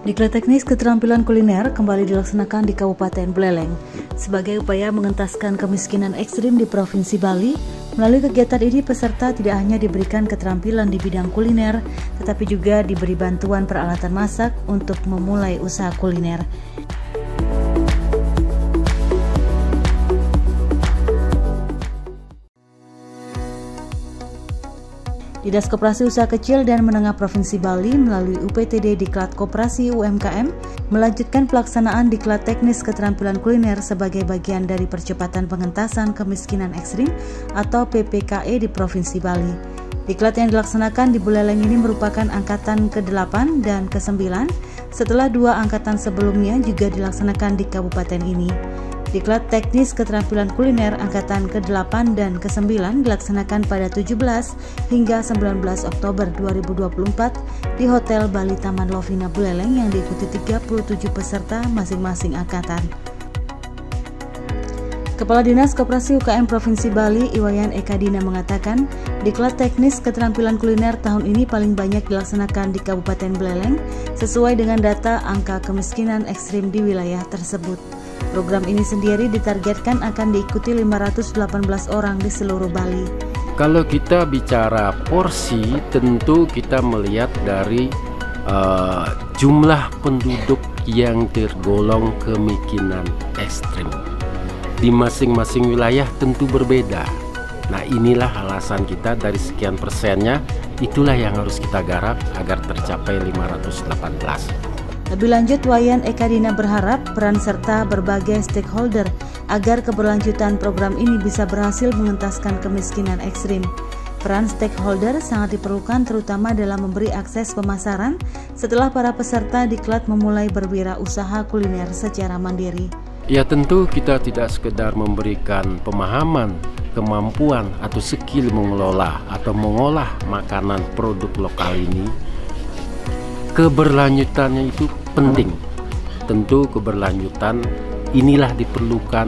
Diklat Teknis Keterampilan Kuliner kembali dilaksanakan di Kabupaten Buleleng sebagai upaya mengentaskan kemiskinan ekstrim di Provinsi Bali. Melalui kegiatan ini, peserta tidak hanya diberikan keterampilan di bidang kuliner, tetapi juga diberi bantuan peralatan masak untuk memulai usaha kuliner. Dinas Koperasi Usaha Kecil dan Menengah Provinsi Bali melalui UPTD Diklat Koperasi UMKM melanjutkan pelaksanaan Diklat Teknis Keterampilan Kuliner sebagai bagian dari percepatan pengentasan kemiskinan ekstrim atau PPKE di Provinsi Bali. Diklat yang dilaksanakan di Buleleng ini merupakan angkatan ke-8 dan ke-9 setelah 2 angkatan sebelumnya juga dilaksanakan di kabupaten ini. Diklat Teknis Keterampilan Kuliner angkatan ke-8 dan ke-9 dilaksanakan pada 17 hingga 19 Oktober 2024 di Hotel Bali Taman Lovina Buleleng yang diikuti 37 peserta masing-masing angkatan. Kepala Dinas Koperasi UKM Provinsi Bali, Iwayan Eka Dina mengatakan, Diklat Teknis Keterampilan Kuliner tahun ini paling banyak dilaksanakan di Kabupaten Buleleng sesuai dengan data angka kemiskinan ekstrim di wilayah tersebut. Program ini sendiri ditargetkan akan diikuti 518 orang di seluruh Bali. Kalau kita bicara porsi, tentu kita melihat dari jumlah penduduk yang tergolong kemiskinan ekstrim. Di masing-masing wilayah tentu berbeda. Nah, inilah alasan kita dari sekian persennya, itulah yang harus kita garap agar tercapai 518. Lebih lanjut, Wayan Eka Dina berharap peran serta berbagai stakeholder agar keberlanjutan program ini bisa berhasil mengentaskan kemiskinan ekstrim. Peran stakeholder sangat diperlukan terutama dalam memberi akses pemasaran setelah para peserta diklat memulai berwirausaha kuliner secara mandiri. Ya, tentu kita tidak sekedar memberikan pemahaman, kemampuan atau skill mengelola atau mengolah makanan produk lokal ini. Keberlanjutannya itu penting. Tentu keberlanjutan inilah diperlukan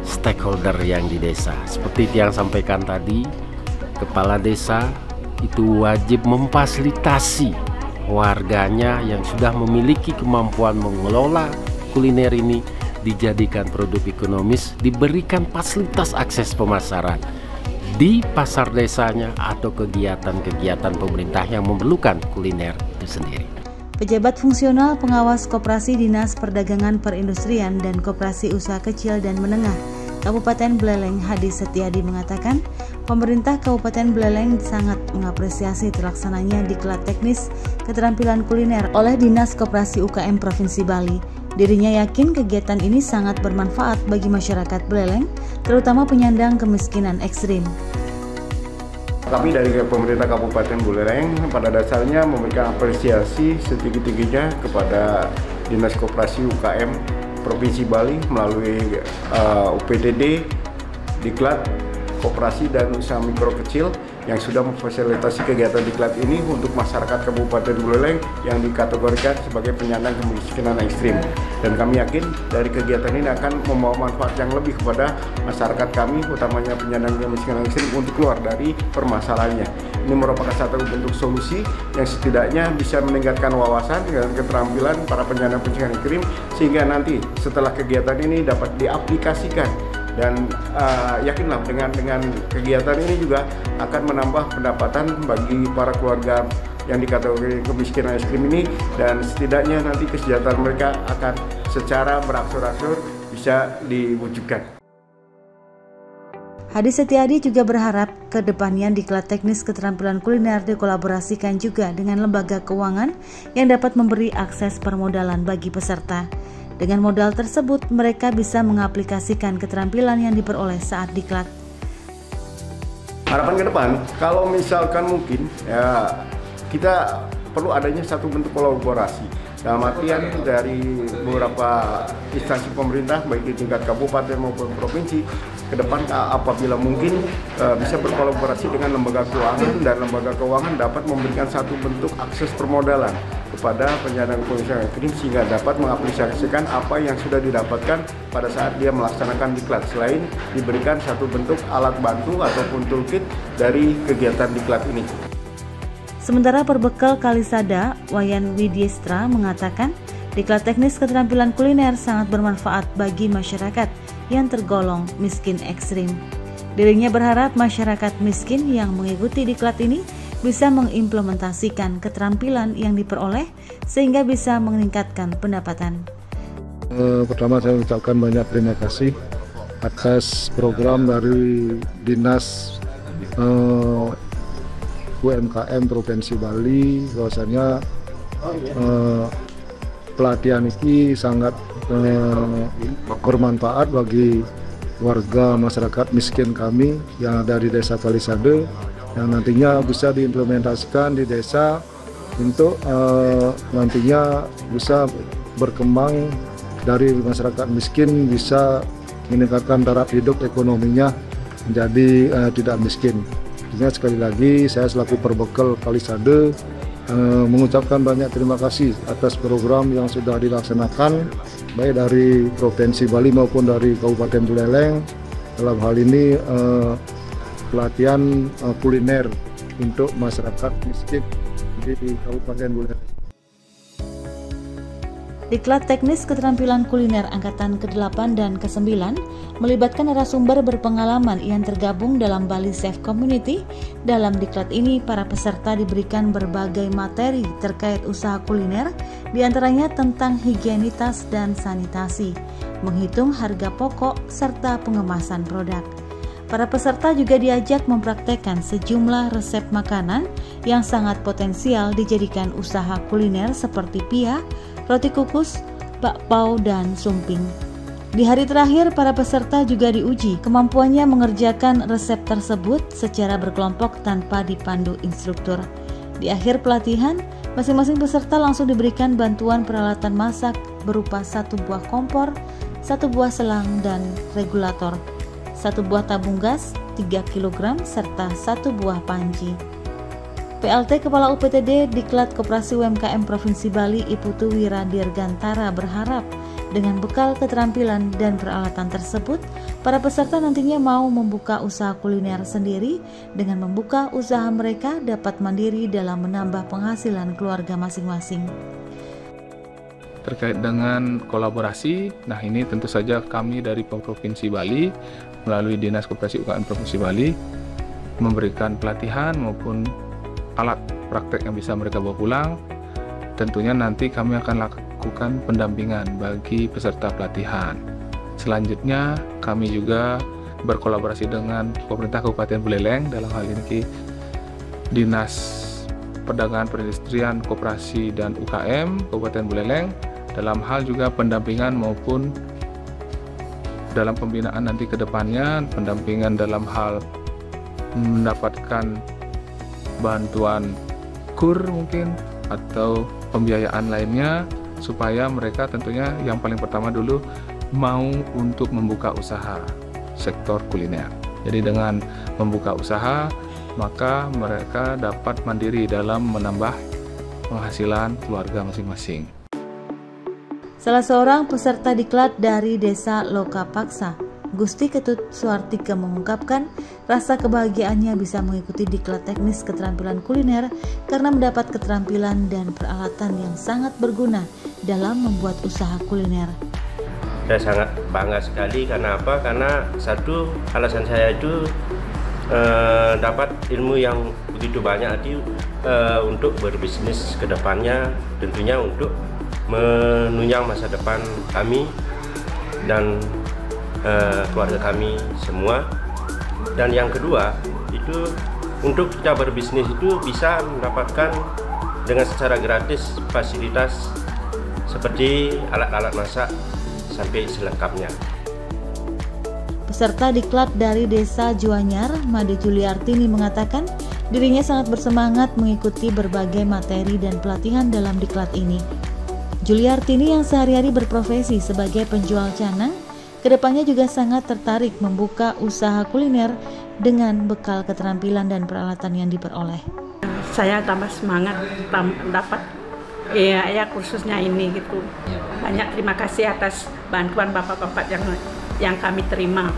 stakeholder yang di desa. Seperti yang sampaikan tadi, kepala desa itu wajib memfasilitasi warganya yang sudah memiliki kemampuan mengelola kuliner ini dijadikan produk ekonomis, diberikan fasilitas akses pemasaran di pasar desanya atau kegiatan-kegiatan pemerintah yang memerlukan kuliner itu sendiri. Pejabat Fungsional Pengawas Koperasi Dinas Perdagangan Perindustrian dan Koperasi Usaha Kecil dan Menengah Kabupaten Buleleng Hadi Setiadi mengatakan, pemerintah Kabupaten Buleleng sangat mengapresiasi terlaksananya Diklat Teknis Keterampilan Kuliner oleh Dinas Koperasi UKM Provinsi Bali. Dirinya yakin kegiatan ini sangat bermanfaat bagi masyarakat Buleleng, terutama penyandang kemiskinan ekstrim. Kami dari pemerintah Kabupaten Buleleng pada dasarnya memberikan apresiasi setinggi-tingginya kepada Dinas Koperasi UKM Provinsi Bali melalui UPTD, Diklat Koperasi dan Usaha Mikro Kecil yang sudah memfasilitasi kegiatan diklat ini untuk masyarakat Kabupaten Buleleng yang dikategorikan sebagai penyandang kemiskinan ekstrim. Dan kami yakin dari kegiatan ini akan membawa manfaat yang lebih kepada masyarakat kami, utamanya penyandang kemiskinan ekstrim, untuk keluar dari permasalahannya. Ini merupakan satu bentuk solusi yang setidaknya bisa meningkatkan wawasan dan keterampilan para penyandang kemiskinan ekstrim, sehingga nanti setelah kegiatan ini dapat diaplikasikan. Dan yakinlah dengan kegiatan ini juga akan menambah pendapatan bagi para keluarga yang dikategori kemiskinan ekstrim ini, dan setidaknya nanti kesejahteraan mereka akan secara berangsur-angsur bisa diwujudkan. Hadi Setiadi juga berharap ke depannya Diklat Teknis Keterampilan Kuliner dikolaborasikan juga dengan lembaga keuangan yang dapat memberi akses permodalan bagi peserta. Dengan modal tersebut, mereka bisa mengaplikasikan keterampilan yang diperoleh saat diklat. Harapan ke depan, kalau misalkan mungkin, ya kita perlu adanya satu bentuk kolaborasi. Dalam artian dari beberapa instansi pemerintah, baik di tingkat kabupaten maupun provinsi, ke depan apabila mungkin bisa berkolaborasi dengan lembaga keuangan, dan lembaga keuangan dapat memberikan satu bentuk akses permodalan kepada penyandang kemiskinan ekstrim sehingga dapat mengaplikasikan apa yang sudah didapatkan pada saat dia melaksanakan diklat, selain diberikan satu bentuk alat bantu ataupun toolkit dari kegiatan diklat ini. Sementara perbekal Kalisada, Wayan Widyestra mengatakan, diklat teknis keterampilan kuliner sangat bermanfaat bagi masyarakat yang tergolong miskin ekstrim. Dirinya berharap masyarakat miskin yang mengikuti diklat ini bisa mengimplementasikan keterampilan yang diperoleh sehingga bisa meningkatkan pendapatan. Pertama saya ucapkan banyak terima kasih atas program dari Dinas UMKM Provinsi Bali, bahwasanya pelatihan ini sangat bermanfaat bagi warga masyarakat miskin kami yang ada di Desa Kalisada, yang nantinya bisa diimplementasikan di desa untuk nantinya bisa berkembang dari masyarakat miskin, bisa meningkatkan taraf hidup ekonominya menjadi tidak miskin. Jadi sekali lagi saya selaku perbekal Kalisada mengucapkan banyak terima kasih atas program yang sudah dilaksanakan baik dari Provinsi Bali maupun dari Kabupaten Buleleng. Dalam hal ini pelatihan kuliner untuk masyarakat miskin di Kabupaten Buleleng. Diklat teknis keterampilan kuliner angkatan ke-8 dan ke-9 melibatkan narasumber berpengalaman yang tergabung dalam Bali Safe Community. Dalam diklat ini, para peserta diberikan berbagai materi terkait usaha kuliner, diantaranya tentang higienitas dan sanitasi, menghitung harga pokok, serta pengemasan produk. Para peserta juga diajak mempraktekkan sejumlah resep makanan yang sangat potensial dijadikan usaha kuliner seperti pia, roti kukus, bakpao, dan sumping. Di hari terakhir, para peserta juga diuji kemampuannya mengerjakan resep tersebut secara berkelompok tanpa dipandu instruktur. Di akhir pelatihan, masing-masing peserta langsung diberikan bantuan peralatan masak berupa 1 buah kompor, 1 buah selang dan regulator, 1 buah tabung gas 3 kg, serta 1 buah panci. PLT Kepala UPTD Diklat Koperasi UMKM Provinsi Bali Iputu Wiradirgantara berharap dengan bekal keterampilan dan peralatan tersebut, para peserta nantinya mau membuka usaha kuliner sendiri. Dengan membuka usaha, mereka dapat mandiri dalam menambah penghasilan keluarga masing-masing. Terkait dengan kolaborasi, nah ini tentu saja kami dari Provinsi Bali melalui Dinas Koperasi UMKM Provinsi Bali memberikan pelatihan maupun alat praktek yang bisa mereka bawa pulang. Tentunya nanti kami akan lakukan pendampingan bagi peserta pelatihan. Selanjutnya kami juga berkolaborasi dengan pemerintah Kabupaten Buleleng, dalam hal ini Dinas Perdagangan Perindustrian Koperasi dan UKM Kabupaten Buleleng, dalam hal juga pendampingan maupun dalam pembinaan nanti ke depannya, pendampingan dalam hal mendapatkan bantuan kur mungkin atau pembiayaan lainnya, supaya mereka tentunya yang paling pertama dulu mau untuk membuka usaha sektor kuliner. Jadi dengan membuka usaha, maka mereka dapat mandiri dalam menambah penghasilan keluarga masing-masing. Salah seorang peserta diklat dari Desa Lokapaksa, Gusti Ketut Suartika, mengungkapkan rasa kebahagiaannya bisa mengikuti diklat teknis keterampilan kuliner karena mendapat keterampilan dan peralatan yang sangat berguna dalam membuat usaha kuliner. Saya sangat bangga sekali, karena apa? Karena satu, alasan saya itu dapat ilmu yang begitu banyak untuk berbisnis ke depannya, tentunya untuk menunjang masa depan kami dan keluarga kami semua. Dan yang kedua itu, untuk kita berbisnis itu bisa mendapatkan dengan secara gratis fasilitas seperti alat-alat masak sampai selengkapnya. Peserta diklat dari Desa Juanyar, Made Juliartini, mengatakan dirinya sangat bersemangat mengikuti berbagai materi dan pelatihan dalam diklat ini. Juliartini yang sehari-hari berprofesi sebagai penjual canang, kedepannya juga sangat tertarik membuka usaha kuliner dengan bekal keterampilan dan peralatan yang diperoleh. Saya tambah semangat dapat ya kursusnya ini gitu. Banyak terima kasih atas bantuan bapak-bapak yang kami terima.